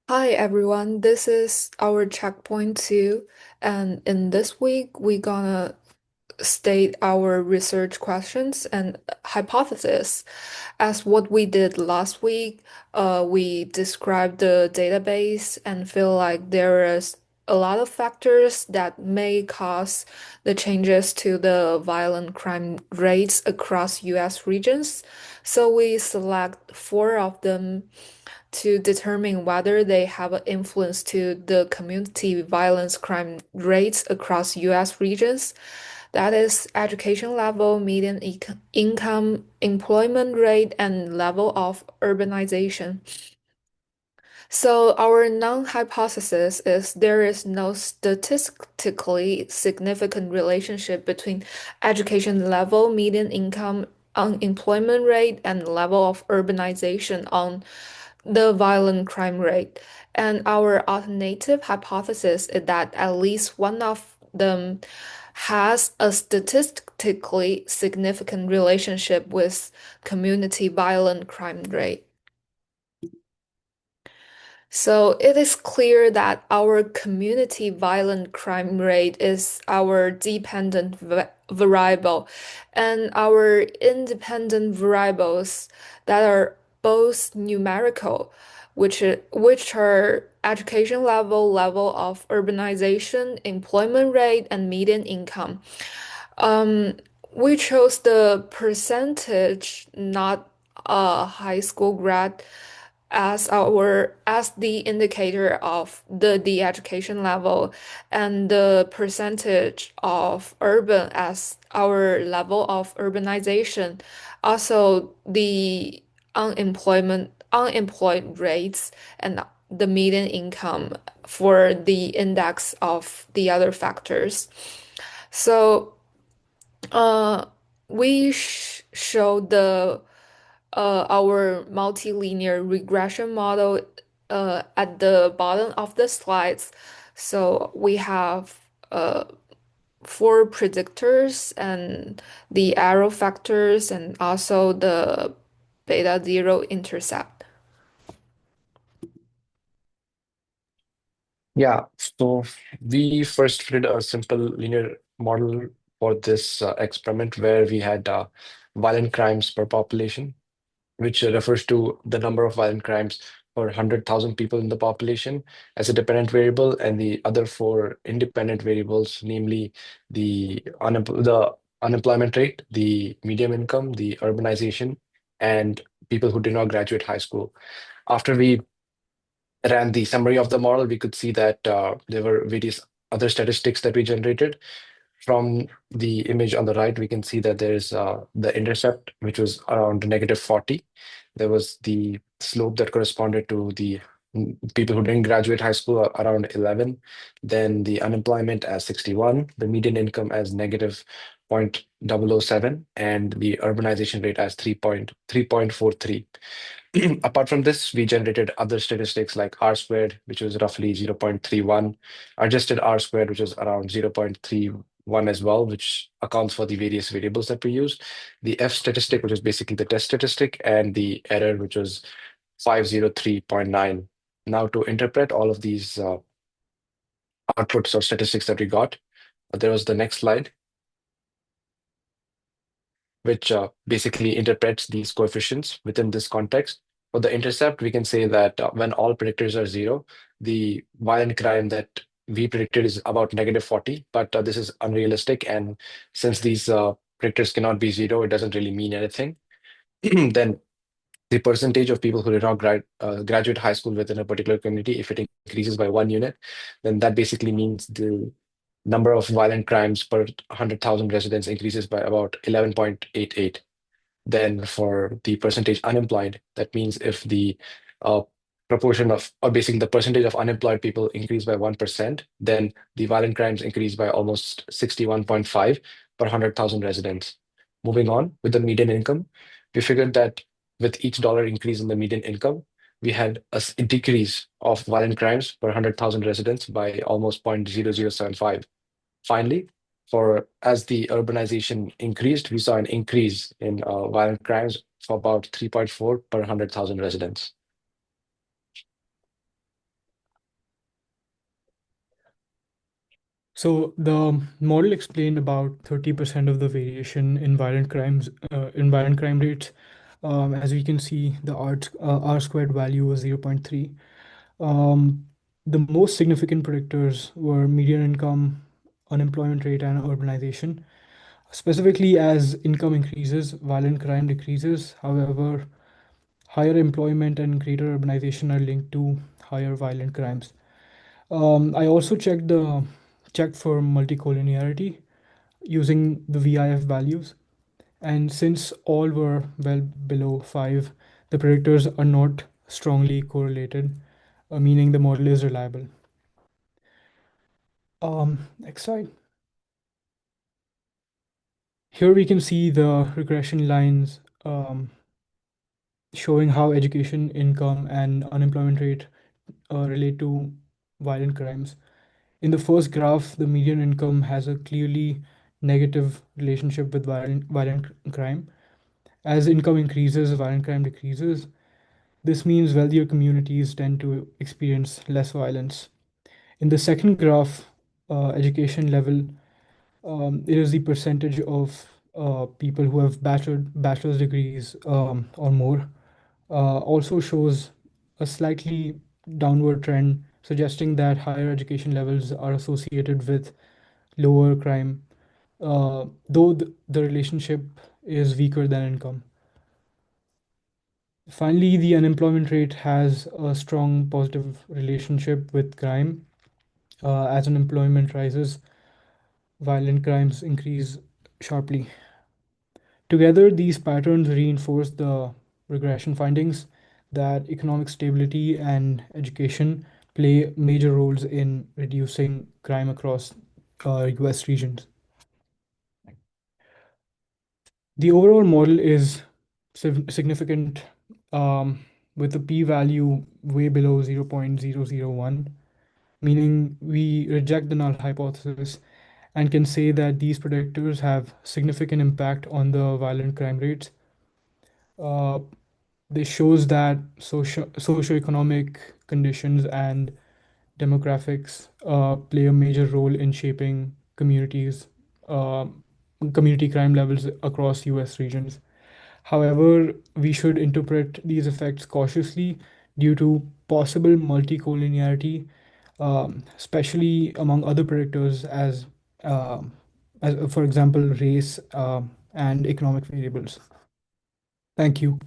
Hi everyone, this is our checkpoint 2, and in this week we're gonna state our research questions and hypothesis. As what we did last week, we described the database and feel like there is a lot of factors that may cause the changes to the violent crime rates across US regions. So we select four of them to determine whether they have an influence to the community violence crime rates across US regions. That is education level, median income, employment rate, and level of urbanization. So our non-hypothesis is there is no statistically significant relationship between education level, median income, unemployment rate, and level of urbanization on the violent crime rate. And our alternative hypothesis is that at least one of them has a statistically significant relationship with community violent crime rate. So it is clear that our community violent crime rate is our dependent variable, and our independent variables that are both numerical, which are education level, level of urbanization, employment rate, and median income. Um, we chose the percentage, not a high school grad, as the indicator of the education level, and the percentage of urban as our level of urbanization. Also, the unemployed rates and the median income for the index of the other factors. So uh, we show the our multilinear regression model at the bottom of the slides. So we have four predictors and the arrow factors and also the beta zero intercept. Yeah, so we first did a simple linear model for this experiment where we had violent crimes per population, which refers to the number of violent crimes per 100,000 people in the population as a dependent variable, and the other four independent variables, namely the unemployment rate, the median income, the urbanization, and people who did not graduate high school. After we ran the summary of the model, we could see that there were various other statistics that we generated. From the image on the right, we can see that there's the intercept, which was around -40. There was the slope that corresponded to the people who didn't graduate high school around 11. Then the unemployment as 61, the median income as -0.007, and the urbanization rate as 3.43. Apart from this, we generated other statistics like R squared, which was roughly 0.31, adjusted R squared, which was around 0.31 as well, which accounts for the various variables that we used. The F statistic, which is basically the test statistic, and the error, which was 503.9. Now, to interpret all of these outputs or statistics that we got, there was the next slide, which basically interprets these coefficients within this context. For the intercept, we can say that when all predictors are zero, the violent crime that we predicted is about -40, but this is unrealistic. And since these predictors cannot be zero, it doesn't really mean anything. Then the percentage of people who did not graduate high school within a particular community, if it increases by 1 unit, then that basically means the number of violent crimes per 100,000 residents increases by about 11.88. Then for the percentage unemployed, that means if the uh, proportion of, or basically the percentage of unemployed people increase by 1%, then the violent crimes increase by almost 61.5 per 100,000 residents. Moving on with the median income, we figured that with each dollar increase in the median income, we had a decrease of violent crimes per 100,000 residents by almost 0.0075. Finally, for as the urbanization increased, we saw an increase in violent crimes for about 3.4 per 100,000 residents. So the model explained about 30% of the variation in violent crime rates. As we can see, the R squared value was zero point 0.3. Um, the most significant predictors were median income, unemployment rate, and urbanization. Specifically, as income increases, violent crime decreases. However, higher employment and greater urbanization are linked to higher violent crimes. I also checked for multicollinearity using the VIF values, and since all were well below 5, the predictors are not strongly correlated, meaning the model is reliable. Next slide. Here we can see the regression lines showing how education, income, and unemployment rate relate to violent crimes. In the first graph, the median income has a clearly negative relationship with violent crime. As income increases, violent crime decreases. This means wealthier communities tend to experience less violence. In the second graph, education level, it is the percentage of people who have bachelor's degrees or more. Also shows a slightly downward trend, suggesting that higher education levels are associated with lower crime, though the relationship is weaker than income. Finally, the unemployment rate has a strong positive relationship with crime. As unemployment rises, violent crimes increase sharply. Together, these patterns reinforce the regression findings that economic stability and education play major roles in reducing crime across US regions. The overall model is significant um, with a p-value way below 0.001, meaning we reject the null hypothesis and can say that these predictors have significant impact on the violent crime rates. Uh, this shows that socioeconomic conditions and demographics play a major role in shaping uh, community crime levels across US regions. However, we should interpret these effects cautiously due to possible multicollinearity, especially among other predictors um as for example, race and economic variables. Thank you.